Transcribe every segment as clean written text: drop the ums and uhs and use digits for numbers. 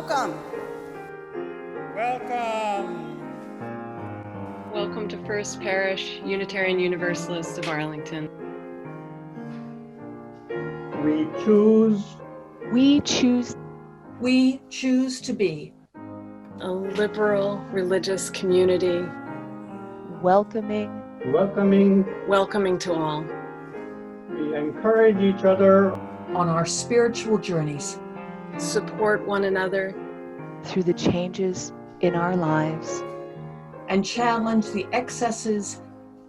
Welcome. Welcome. Welcome to First Parish, Unitarian Universalist of Arlington. We choose. We choose. We choose to be A liberal religious community. Welcoming. Welcoming to all. We encourage each other on our spiritual journeys. Support one another. Through the changes in our lives. And challenge the excesses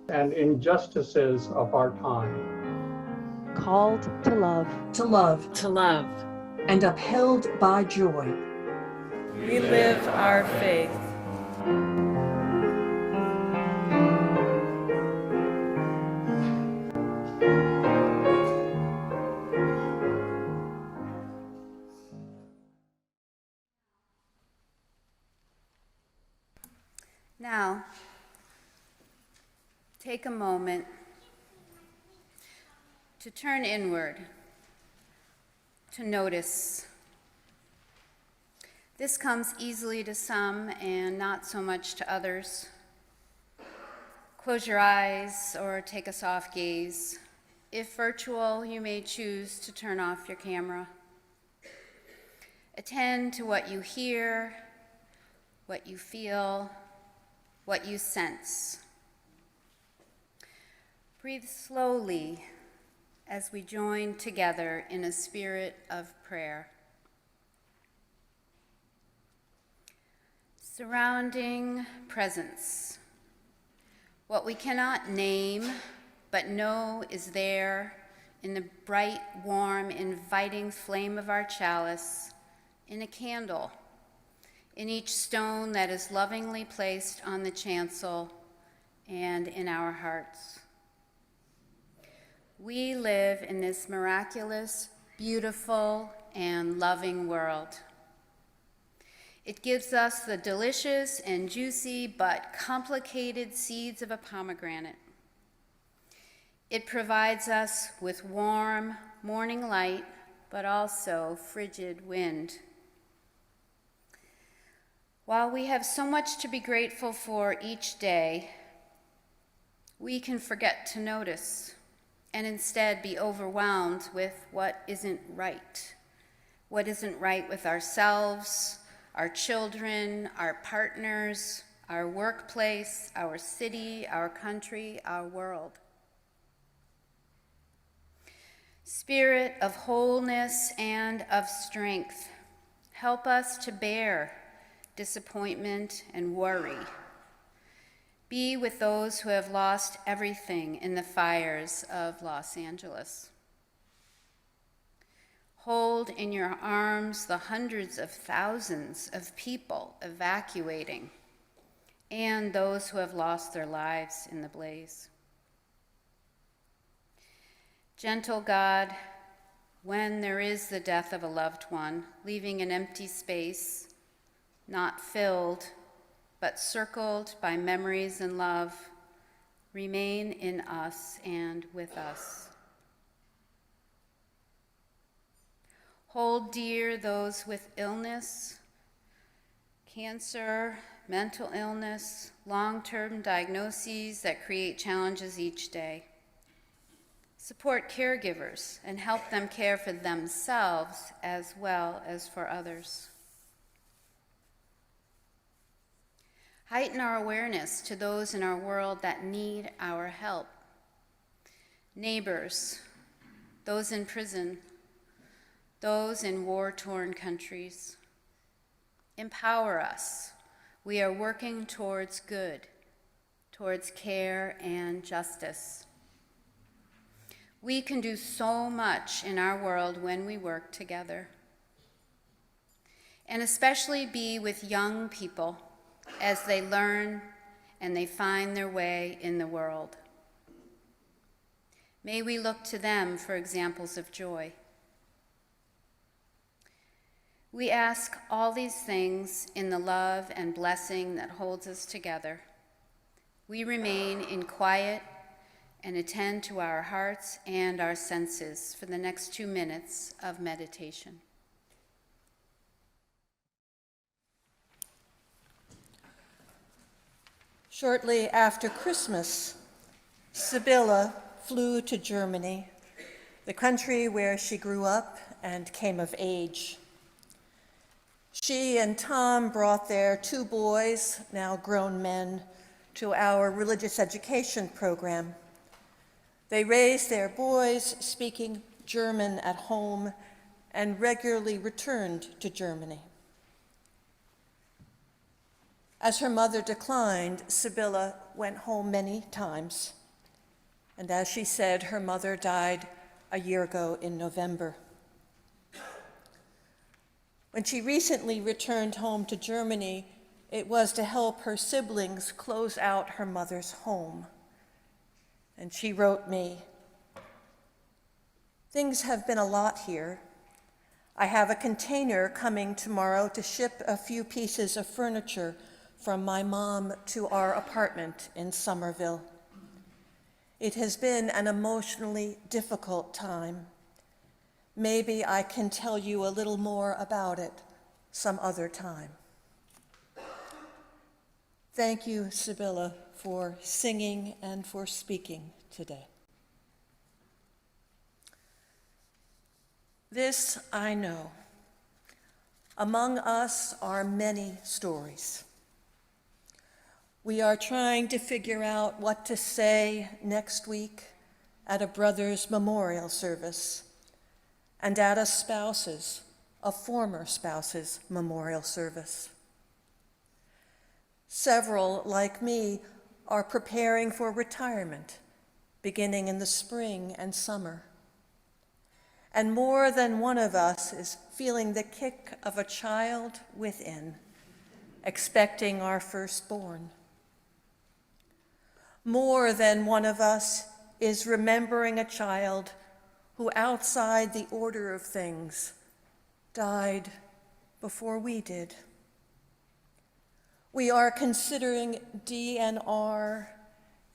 and injustices of our time. Called to love. To love. To love. And upheld by joy. We live our faith. Now, take a moment to turn inward, to notice. This comes easily to some and not so much to others. Close your eyes or take a soft gaze. If virtual, you may choose to turn off your camera. Attend to what you hear, what you feel, what you sense. Breathe slowly as we join together in a spirit of prayer. Surrounding presence. What we cannot name but know is there in the bright, warm, inviting flame of our chalice, in a candle, in each stone that is lovingly placed on the chancel, and in our hearts. We live in this miraculous, beautiful, and loving world. It gives us the delicious and juicy but complicated seeds of a pomegranate. It provides us with warm morning light, but also frigid wind. While we have so much to be grateful for each day, we can forget to notice and instead be overwhelmed with what isn't right. What isn't right with ourselves, our children, our partners, our workplace, our city, our country, our world. Spirit of wholeness and of strength, help us to bear disappointment and worry. Be with those who have lost everything in the fires of Los Angeles. Hold in your arms the hundreds of thousands of people evacuating and those who have lost their lives in the blaze. Gentle God, when there is the death of a loved one, leaving an empty space, not filled, but circled by memories and love, remain in us and with us. Hold dear those with illness, cancer, mental illness, long-term diagnoses that create challenges each day. Support caregivers and help them care for themselves as well as for others. Heighten our awareness to those in our world that need our help. Neighbors, those in prison, those in war-torn countries. Empower us. We are working towards good, towards care and justice. We can do so much in our world when we work together. And especially be with young people as they learn and they find their way in the world. May we look to them for examples of joy. We ask all these things in the love and blessing that holds us together. We remain in quiet and attend to our hearts and our senses for the next 2 minutes of meditation. Shortly after Christmas, Sibylle flew to Germany, the country where she grew up and came of age. She and Tom brought their 2 boys, now grown men, to our religious education program. They raised their boys speaking German at home and regularly returned to Germany. As her mother declined, Sibylle went home many times. And as she said, her mother died a year ago in November. When she recently returned home to Germany, it was to help her siblings close out her mother's home. And she wrote me, "Things have been a lot here. I have a container coming tomorrow to ship a few pieces of furniture from my mom to our apartment in Somerville. It has been an emotionally difficult time. Maybe I can tell you a little more about it some other time." Thank you, Sibylle, for singing and for speaking today. This I know. Among us are many stories. We are trying to figure out what to say next week at a brother's memorial service and at a former spouse's memorial service. Several, like me, are preparing for retirement, beginning in the spring and summer. And more than one of us is feeling the kick of a child within, expecting our firstborn. More than one of us is remembering a child who, outside the order of things, died before we did. We are considering DNR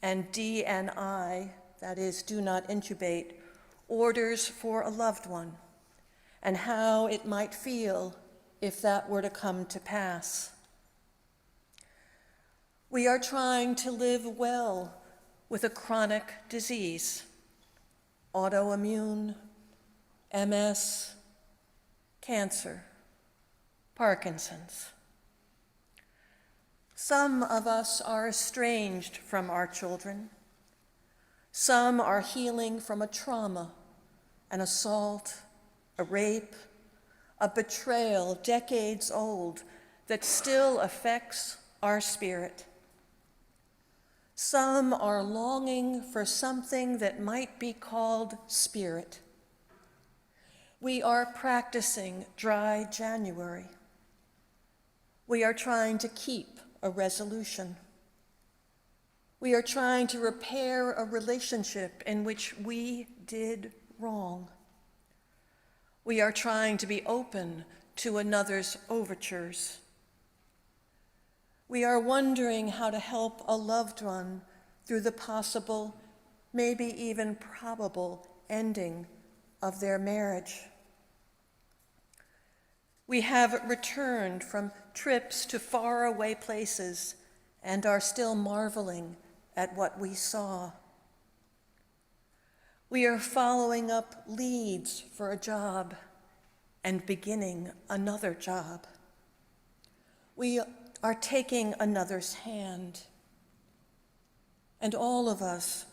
and DNI, that is, do not intubate, orders for a loved one, and how it might feel if that were to come to pass. We are trying to live well with a chronic disease, autoimmune, MS, cancer, Parkinson's. Some of us are estranged from our children. Some are healing from a trauma, an assault, a rape, a betrayal decades old that still affects our spirit. Some are longing for something that might be called spirit. We are practicing dry January. We are trying to keep a resolution. We are trying to repair a relationship in which we did wrong. We are trying to be open to another's overtures. We are wondering how to help a loved one through the possible, maybe even probable, ending of their marriage. We have returned from trips to faraway places and are still marveling at what we saw. We are following up leads for a job and beginning another job. We are taking another's hand. And all of us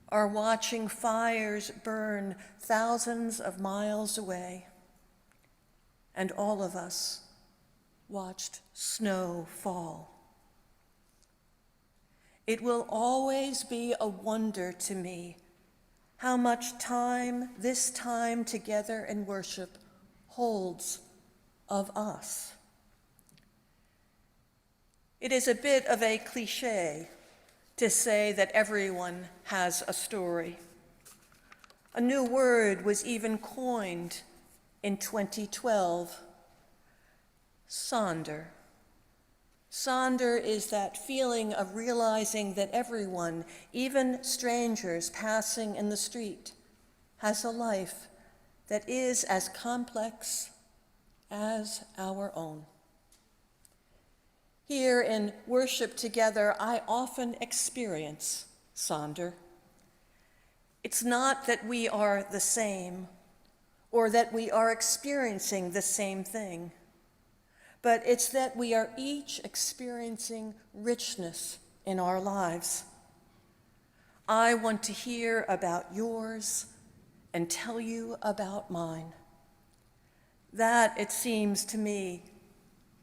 are watching fires burn thousands of miles away. And all of us watched snow fall. It will always be a wonder to me how much time this time together in worship holds of us. It is a bit of a cliche to say that everyone has a story. A new word was even coined in 2012, Sonder. Sonder is that feeling of realizing that everyone, even strangers passing in the street, has a life that is as complex as our own. Here in worship together, I often experience Sonder. It's not that we are the same or that we are experiencing the same thing, but it's that we are each experiencing richness in our lives. I want to hear about yours and tell you about mine. That, it seems to me,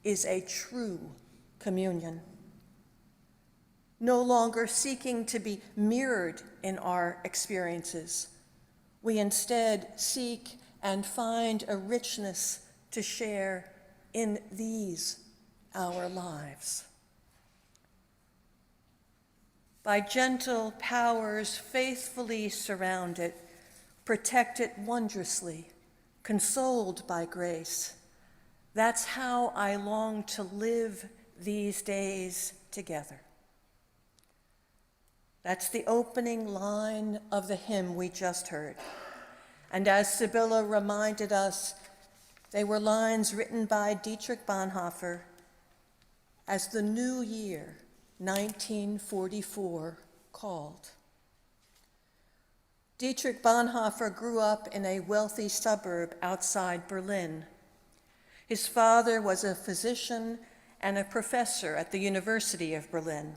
is a true communion. No longer seeking to be mirrored in our experiences, we instead seek and find a richness to share in these, our lives. By gentle powers faithfully surrounded, protected wondrously, consoled by grace, that's how I long to live these days together. That's the opening line of the hymn we just heard. And as Sibylle reminded us, they were lines written by Deitrich Bonhoeffer as the new year, 1944, called. Deitrich Bonhoeffer grew up in a wealthy suburb outside Berlin. His father was a physician and a professor at the University of Berlin.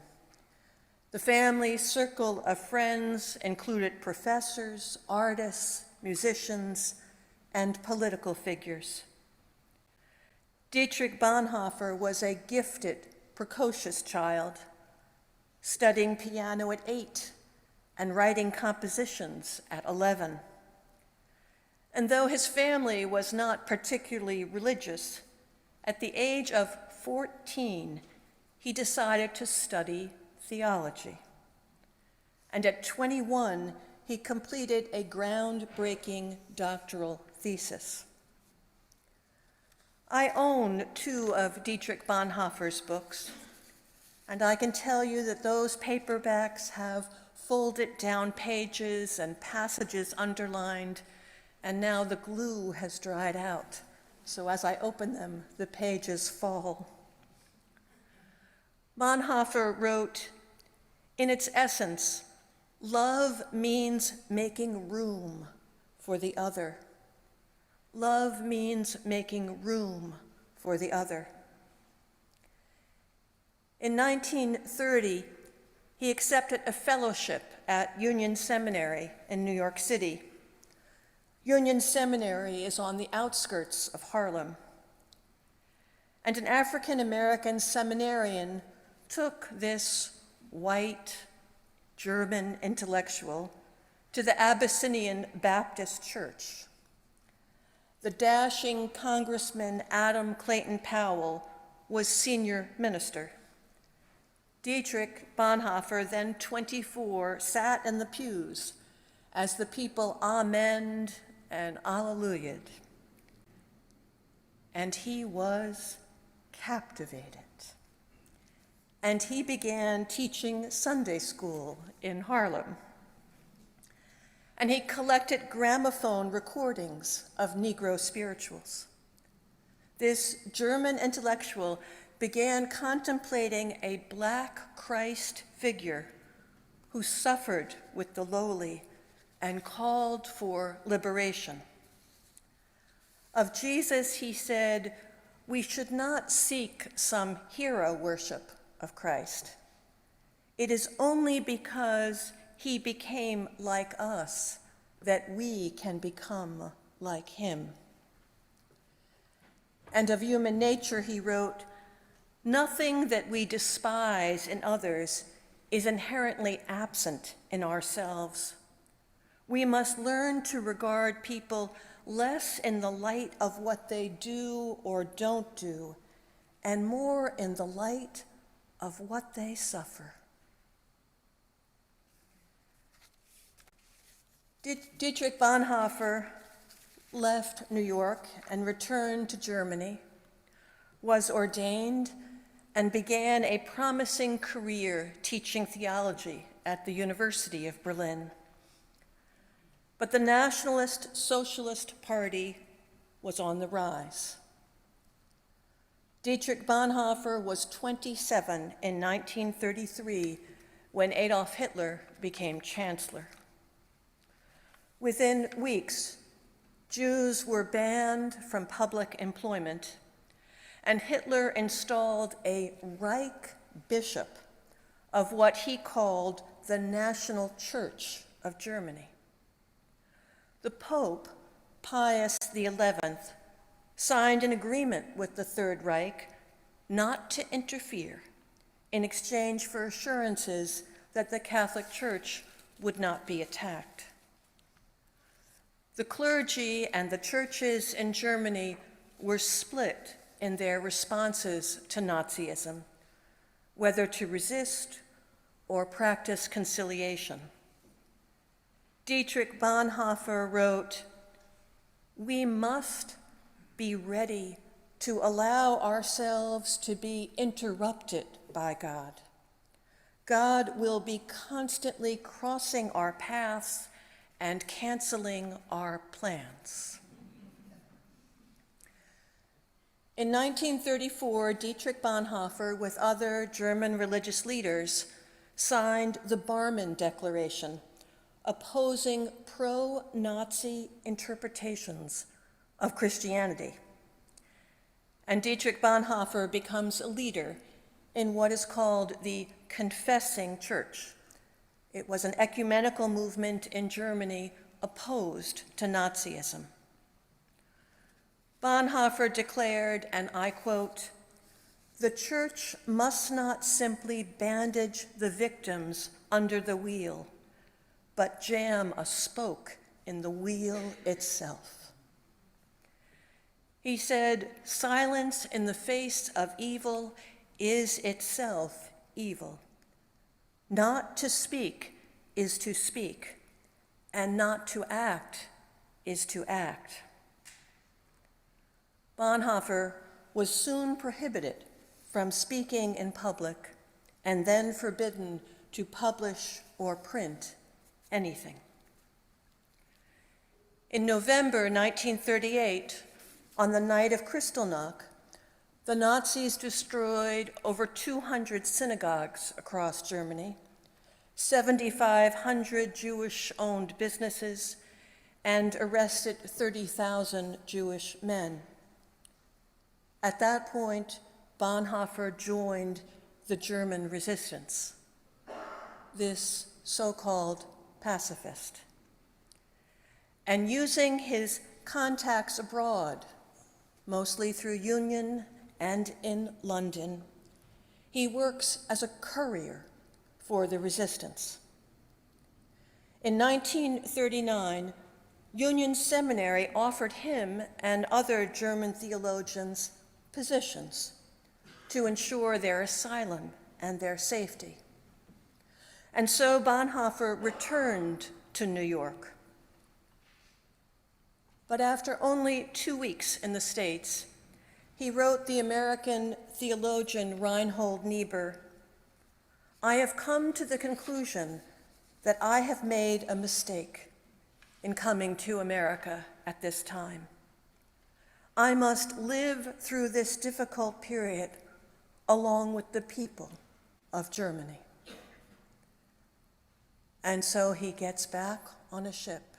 The family circle of friends included professors, artists, musicians, and political figures. Deitrich Bonhoeffer was a gifted, precocious child, studying piano at 8 and writing compositions at 11. And though his family was not particularly religious, at the age of 14, he decided to study theology. And at 21, he completed a groundbreaking doctoral thesis. I own 2 of Deitrich Bonhoeffer's books, and I can tell you that those paperbacks have folded down pages and passages underlined, and now the glue has dried out. So as I open them, the pages fall. Bonhoeffer wrote, "In its essence, love means making room for the other. Love means making room for the other." In 1930, he accepted a fellowship at Union Seminary in New York City. Union Seminary is on the outskirts of Harlem. And an African-American seminarian took this white German intellectual to the Abyssinian Baptist Church. The dashing Congressman Adam Clayton Powell was senior minister. Deitrich Bonhoeffer, then 24, sat in the pews as the people amened and alleluiaed. And he was captivated. And he began teaching Sunday school in Harlem. And he collected gramophone recordings of Negro spirituals. This German intellectual began contemplating a Black Christ figure who suffered with the lowly and called for liberation. Of Jesus, he said, "We should not seek some hero worship of Christ. It is only because he became like us that we can become like him." And of human nature, he wrote, "Nothing that we despise in others is inherently absent in ourselves. We must learn to regard people less in the light of what they do or don't do, and more in the light of what they suffer." Deitrich Bonhoeffer left New York and returned to Germany, was ordained, and began a promising career teaching theology at the University of Berlin. But the Nationalist Socialist Party was on the rise. Dietrich Bonhoeffer was 27 in 1933 when Adolf Hitler became chancellor. Within weeks, Jews were banned from public employment, and Hitler installed a Reich bishop of what he called the National Church of Germany. The Pope, Pius XI, signed an agreement with the Third Reich not to interfere in exchange for assurances that the Catholic Church would not be attacked. The clergy and the churches in Germany were split in their responses to Nazism, whether to resist or practice conciliation. Dietrich Bonhoeffer wrote, "We must be ready to allow ourselves to be interrupted by God. God will be constantly crossing our paths and canceling our plans." In 1934, Dietrich Bonhoeffer, with other German religious leaders, signed the Barmen Declaration, opposing pro-Nazi interpretations of Christianity. And Dietrich Bonhoeffer becomes a leader in what is called the Confessing Church. It was an ecumenical movement in Germany opposed to Nazism. Bonhoeffer declared, and I quote, "The church must not simply bandage the victims under the wheel, but jam a spoke in the wheel itself." He said, "Silence in the face of evil is itself evil. Not to speak is to speak, and not to act is to act." Bonhoeffer was soon prohibited from speaking in public and then forbidden to publish or print anything. In November 1938, on the night of Kristallnacht, the Nazis destroyed over 200 synagogues across Germany, 7,500 Jewish-owned businesses, and arrested 30,000 Jewish men. At that point, Bonhoeffer joined the German resistance, this so-called pacifist. And using his contacts abroad, mostly through Union and in London, he works as a courier for the resistance. In 1939, Union Seminary offered him and other German theologians positions to ensure their asylum and their safety. And so Bonhoeffer returned to New York. But after only 2 weeks in the States, he wrote the American theologian Reinhold Niebuhr, "I have come to the conclusion that I have made a mistake in coming to America at this time. I must live through this difficult period along with the people of Germany." And so he gets back on a ship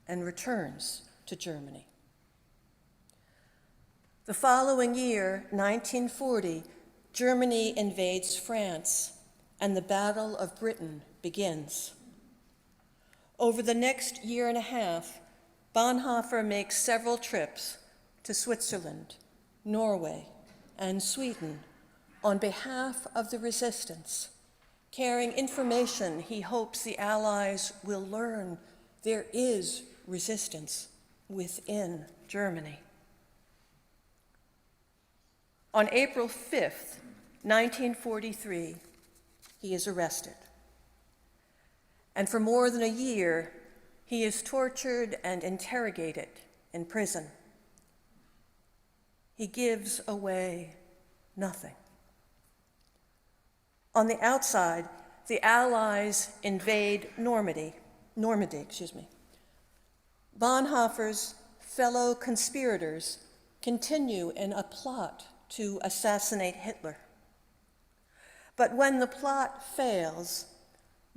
and returns to Germany. The following year, 1940, Germany invades France, and the Battle of Britain begins. Over the next year and a half, Bonhoeffer makes several trips to Switzerland, Norway, and Sweden on behalf of the resistance, carrying information he hopes the Allies will learn there is resistance within Germany. On April 5th, 1943, he is arrested. And for more than a year, he is tortured and interrogated in prison. He gives away nothing. On the outside, the Allies invade Normandy. Bonhoeffer's fellow conspirators continue in a plot to assassinate Hitler. But when the plot fails,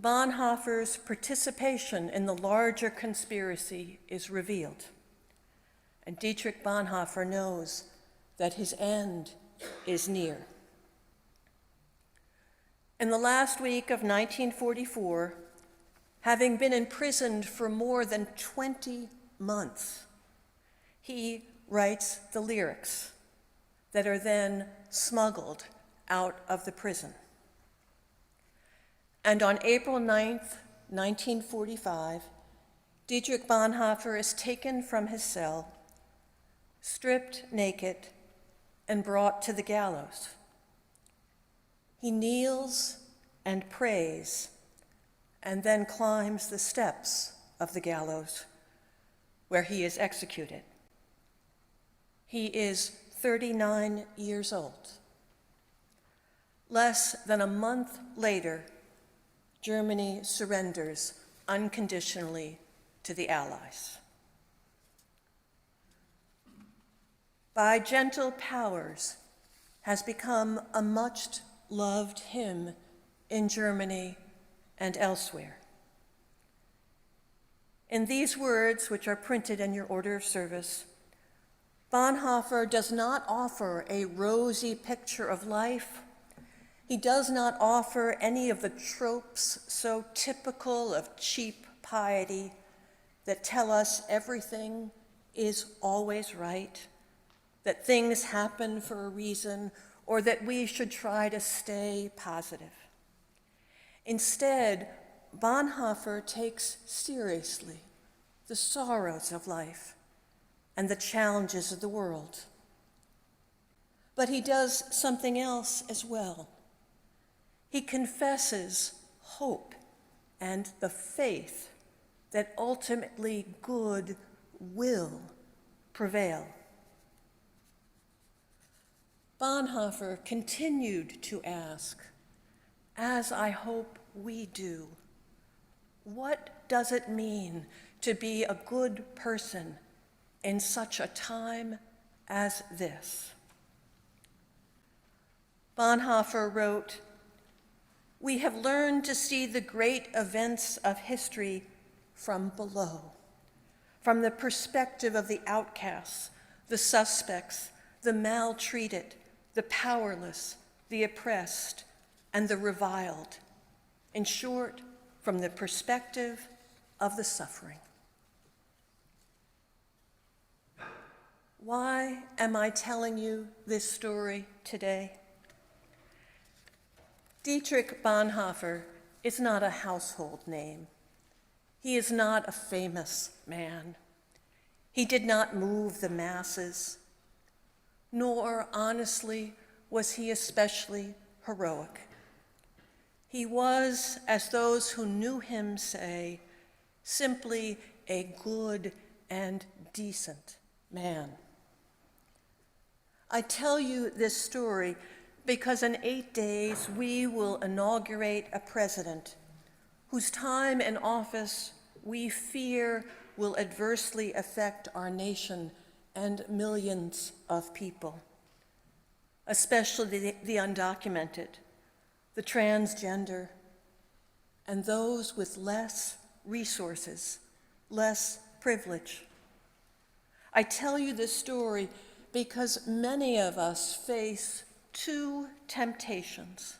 Bonhoeffer's participation in the larger conspiracy is revealed. And Deitrich Bonhoeffer knows that his end is near. In the last week of 1944, having been imprisoned for more than 20 months, he writes the lyrics that are then smuggled out of the prison. And on April 9th, 1945, Deitrich Bonhoeffer is taken from his cell, stripped naked, and brought to the gallows. He kneels and prays, and then climbs the steps of the gallows, where he is executed. He is 39 years old. Less than a month later, Germany surrenders unconditionally to the Allies. By Gentle Powers has become a much-loved hymn in Germany and elsewhere. In these words, which are printed in your order of service, Bonhoeffer does not offer a rosy picture of life. He does not offer any of the tropes so typical of cheap piety that tell us everything is always right, that things happen for a reason, or that we should try to stay positive. Instead, Bonhoeffer takes seriously the sorrows of life and the challenges of the world. But he does something else as well. He confesses hope and the faith that ultimately good will prevail. Bonhoeffer continued to ask, as I hope we do, what does it mean to be a good person in such a time as this? Bonhoeffer wrote, "We have learned to see the great events of history from below, from the perspective of the outcasts, the suspects, the maltreated, the powerless, the oppressed, and the reviled. In short, from the perspective of the suffering." Why am I telling you this story today? Deitrich Bonhoeffer is not a household name. He is not a famous man. He did not move the masses, nor, honestly, was he especially heroic. He was, as those who knew him say, simply a good and decent man. I tell you this story because in 8 days we will inaugurate a president whose time in office we fear will adversely affect our nation and millions of people, especially the undocumented, the transgender, and those with less resources, less privilege. I tell you this story because many of us face two temptations: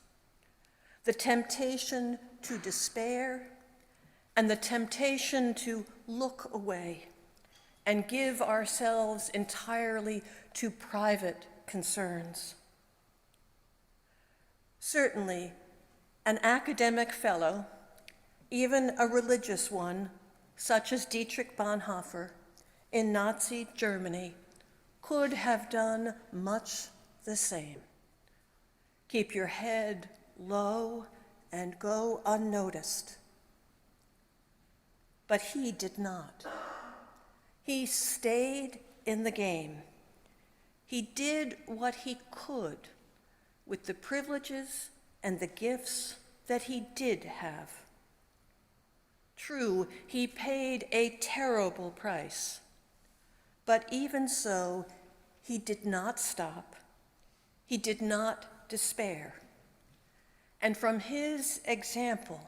the temptation to despair and the temptation to look away and give ourselves entirely to private concerns. Certainly, an academic fellow, even a religious one, such as Deitrich Bonhoeffer in Nazi Germany, could have done much the same. Keep your head low and go unnoticed. But he did not. He stayed in the game. He did what he could with the privileges and the gifts that he did have. True, he paid a terrible price, but even so, he did not stop. He did not despair. And from his example,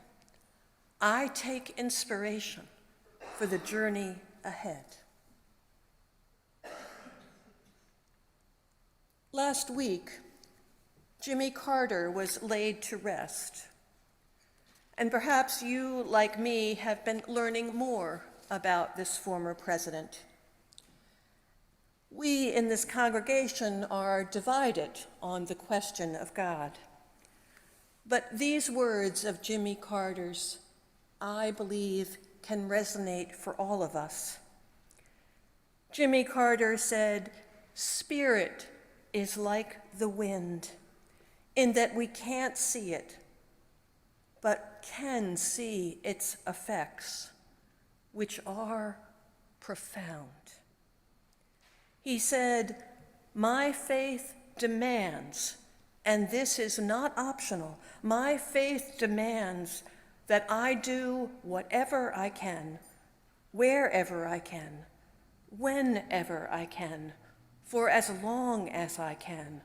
I take inspiration for the journey ahead. Last week, Jimmy Carter was laid to rest. And perhaps you, like me, have been learning more about this former president. We in this congregation are divided on the question of God. But these words of Jimmy Carter's, I believe, can resonate for all of us. Jimmy Carter said, "Spirit is like the wind, in that we can't see it, but can see its effects, which are profound." He said, "My faith demands, and this is not optional, my faith demands that I do whatever I can, wherever I can, whenever I can, for as long as I can,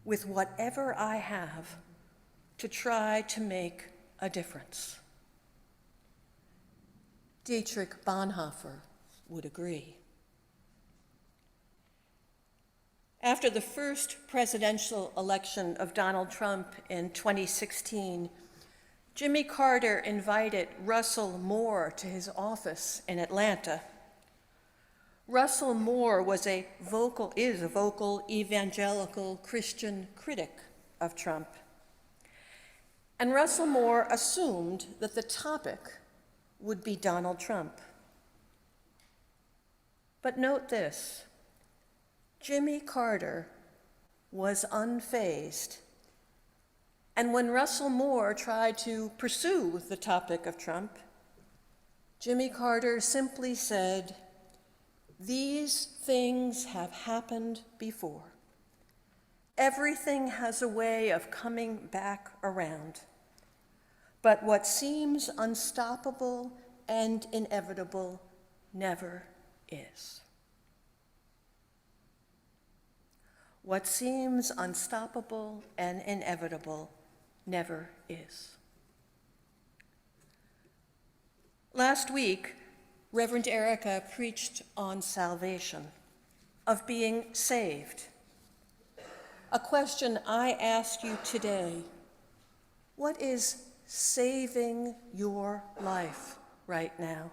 with whatever I have, to try to make a difference." Deitrich Bonhoeffer would agree. After the first presidential election of Donald Trump in 2016, Jimmy Carter invited Russell Moore to his office in Atlanta. Russell Moore is a vocal evangelical Christian critic of Trump. And Russell Moore assumed that the topic would be Donald Trump. But note this, Jimmy Carter was unfazed. And when Russell Moore tried to pursue the topic of Trump, Jimmy Carter simply said, "These things have happened before. Everything has a way of coming back around. But what seems unstoppable and inevitable never is." What seems unstoppable and inevitable never is. Last week, Reverend Erica preached on salvation, of being saved. A question I ask you today, what is saving your life right now?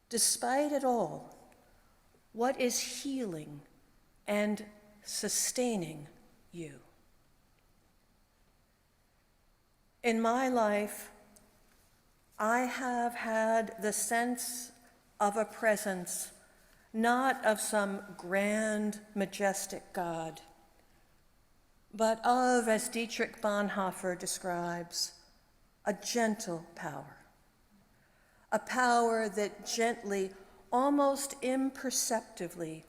Despite it all, what is healing and sustaining you? In my life, I have had the sense of a presence, not of some grand, majestic God, but of, as Deitrich Bonhoeffer describes, a gentle power. A power that gently, almost imperceptibly,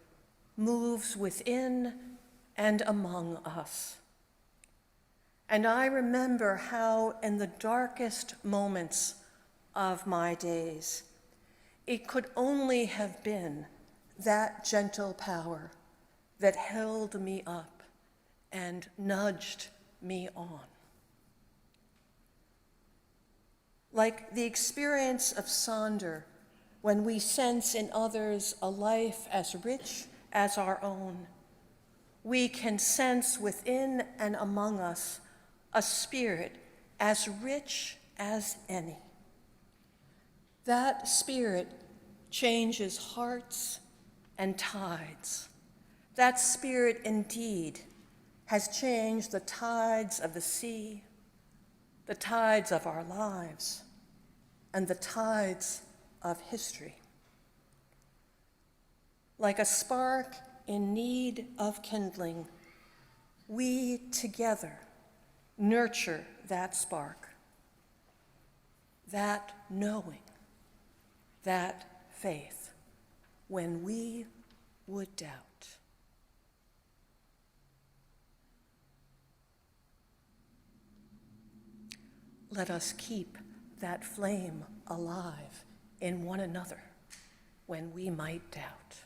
moves within and among us. And I remember how in the darkest moments of my days, it could only have been that gentle power that held me up and nudged me on. Like the experience of Sonder, when we sense in others a life as rich as our own, we can sense within and among us a spirit as rich as any. That spirit changes hearts and tides. That spirit indeed has changed the tides of the sea, the tides of our lives, and the tides of history. Like a spark in need of kindling, we together nurture that spark, that knowing, that faith, when we would doubt. Let us keep that flame alive in one another when we might doubt.